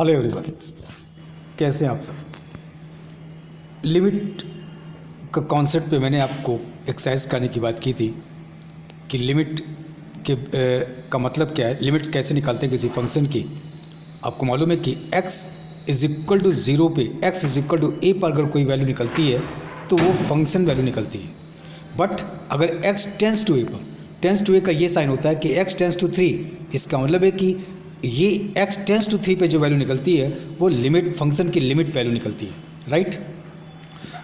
Hello everyone, कैसे हैं आप सब। लिमिट का कॉन्सेप्ट पे मैंने आपको एक्सरसाइज करने की बात की थी कि लिमिट के का मतलब क्या है, लिमिट कैसे निकालते हैं किसी फंक्शन की। आपको मालूम है कि x इज इक्वल टू 0 पे, x is equal to a पर अगर कोई वैल्यू निकलती है तो वो फंक्शन वैल्यू निकलती है। बट अगर x टेंस टू a पर, टेंस टू a का ये साइन होता है कि x टेंस टू 3, इसका मतलब है कि ये x टेंस टू 3 पे जो वैल्यू निकलती है वो लिमिट फंक्शन की लिमिट वैल्यू निकलती है, राइट।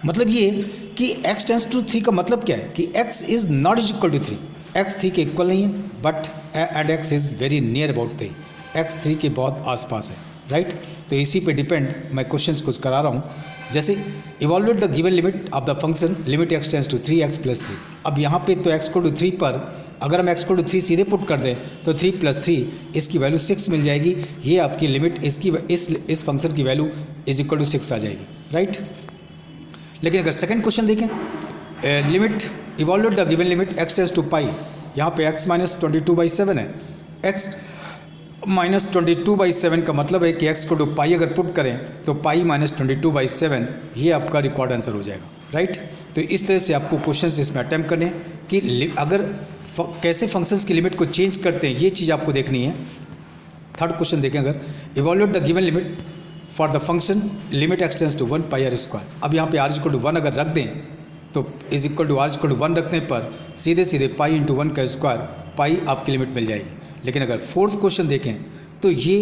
मतलब ये कि x टेंस टू 3 का मतलब क्या है कि x is not is equal to 3, x 3 के इक्वल नहीं है, but and x is very near about 3, x 3 के बहुत आसपास है, राइट। तो इसी पे डिपेंड मैं क्वेश्चंस कुछ करा रहा हूँ। जैसे evaluate the given limit of the function limit x tends to 3x plus 3। अब यहाँ पे तो x को टू 3 पर अगर हम x को टू 3 सीधे पुट कर दें तो 3 प्लस 3 इसकी वैल्यू 6 मिल जाएगी। ये आपकी लिमिट इसकी इस फंक्शन की वैल्यू इज इक्वल टू 6 आ जाएगी, राइट। लेकिन अगर सेकंड क्वेश्चन देखें, limit evaluate the given limit x tends to pi, यहाँ पे x माइनस 22/7 है। x माइनस 22/7 का मतलब है कि x को टू पाई अगर पुट करें तो पाई माइनस 22/7 ये आपका रिकॉर्ड आंसर हो जाएगा, राइट। तो इस तरह से आपको क्वेश्चन इसमें अटैम्प्ट करने कि अगर कैसे फंक्शंस की लिमिट को चेंज करते हैं ये चीज़ आपको देखनी है। थर्ड क्वेश्चन देखें, अगर evaluate the given limit for the function limit x tends to 1 pi R square. अब यहाँ पे r इक्वल टू 1 अगर रख दें तो is equal to r equal to 1 रखने पर सीधे सीधे पाई इंटू 1 का स्क्वायर पाई आपकी लिमिट मिल जाएगी। लेकिन अगर फोर्थ क्वेश्चन देखें तो ये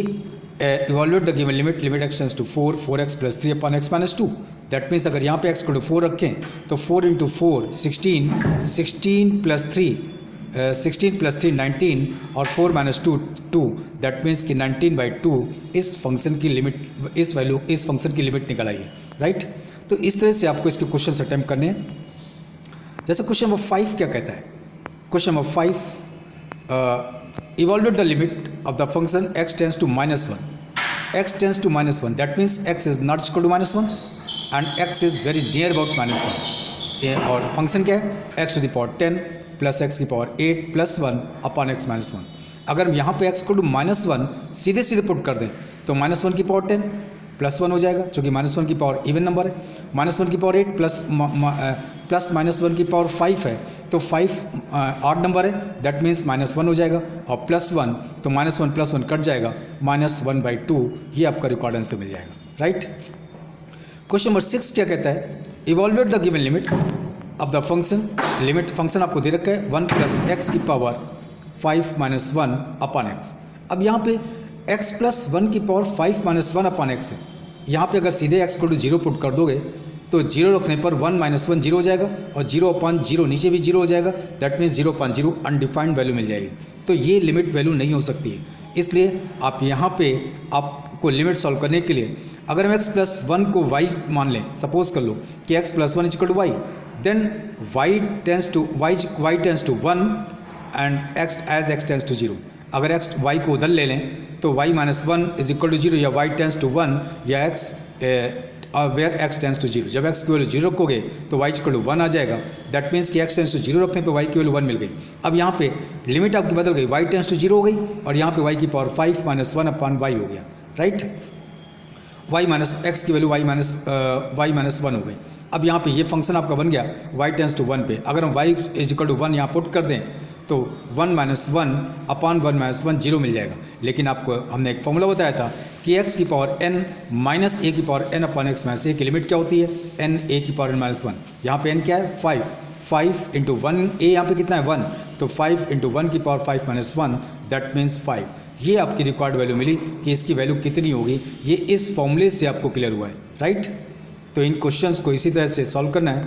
evaluate the given limit limit x tends to 4x plus 3 upon x minus 2। That means अगर यहाँ पे x को टू 4 रखें तो 4 इंटू 4 16 प्लस 3 19 और 4 माइनस 2 दैट मीन्स कि 19/2 इस फंक्शन की लिमिट इस फंक्शन की लिमिट निकल आई है, राइट। तो इस तरह से आपको इसके क्वेश्चन अटैम्प्ट करने हैं। जैसे क्वेश्चन नंबर 5 क्या कहता है, question number 5 evaluate the limit of the function x tends to -1 that means x is not equal to -1 and x is very near about -1। और फंक्शन क्या है, x to the power 10 plus x की power 8 plus 1 upon x minus 1। अगर हम यहाँ पे x को to -1 सीधे सीधे पुट कर दें तो -1 की पावर 10 प्लस 1 हो जाएगा, चूँकि -1 की पावर इवन नंबर है। -1 की पावर 8 प्लस -1 की पावर 5 है तो 5 ऑड नंबर है, दैट मीन्स -1 हो जाएगा। और प्लस 1 तो -1 प्लस 1 कट जाएगा, -1/2 ये आपका रिकॉर्ड आंसर मिल जाएगा, राइट। क्वेश्चन नंबर 6 क्या कहता है, इवॉल्यूएट द गिवन लिमिट अब द फंक्शन लिमिट फंक्शन आपको दे रखा है 1 प्लस x की पावर 5 माइनस 1 अपॉन x। अब यहाँ पे x प्लस 1 की पावर 5 माइनस 1 अपॉन x है। यहाँ पे अगर सीधे x को टू 0 पुट कर दोगे तो 0 रखने पर 1 माइनस 1 0 हो जाएगा और 0 अपॉन 0 नीचे भी 0 हो जाएगा, दैट मीन्स 0/0 अनडिफाइंड वैल्यू मिल जाएगी। तो ये लिमिट वैल्यू नहीं हो सकती है, इसलिए आप यहाँ पे आपको लिमिट सॉल्व करने के लिए अगर हम x प्लस 1 को y मान लें, सपोज कर लो कि x plus 1 is equal to y, then y tends to 1 and x tends to 0। अगर y को उधर ले लें तो y minus 1 is equal to 0 या y टेंस टू 1 या वेयर x टेंस टू 0। जब x की वैल्यू 0 रखोगे तो y इक्वल टू 1 आ जाएगा, दैट मीन्स कि x टेंस टू 0 रखने पर y की वैल्यू 1 मिल गई। अब यहाँ पे लिमिट आपकी बदल गई, y टेंस टू 0 हो गई और यहाँ पे y की पावर 5 माइनस 1 अपॉन y हो गया, राइट। y माइनस x की वैल्यू y माइनस 1 हो गई। अब यहाँ पे ये फंक्शन आपका बन गया y टेंस टू 1 पे। अगर हम y इज इक्वल टू 1 यहाँ पुट कर दें तो 1 माइनस 1 अपॉन 1 माइनस 1 0 मिल जाएगा। लेकिन आपको हमने एक फॉर्मूला बताया था कि x की पावर n माइनस a की power n upon x minus a की लिमिट क्या होती है, n a की पावर n माइनस 1। यहाँ पे n क्या है 5 इंटू 1 a यहाँ पे कितना है 1, तो 5 इंटू 1 की पावर 5 माइनस 1 दैट मीन्स 5। ये आपकी रिक्वायर्ड वैल्यू मिली कि इसकी वैल्यू कितनी होगी, ये इस फॉर्मूले से आपको क्लियर हुआ है, राइट। तो इन क्वेश्चंस को इसी तरह से सॉल्व करना है।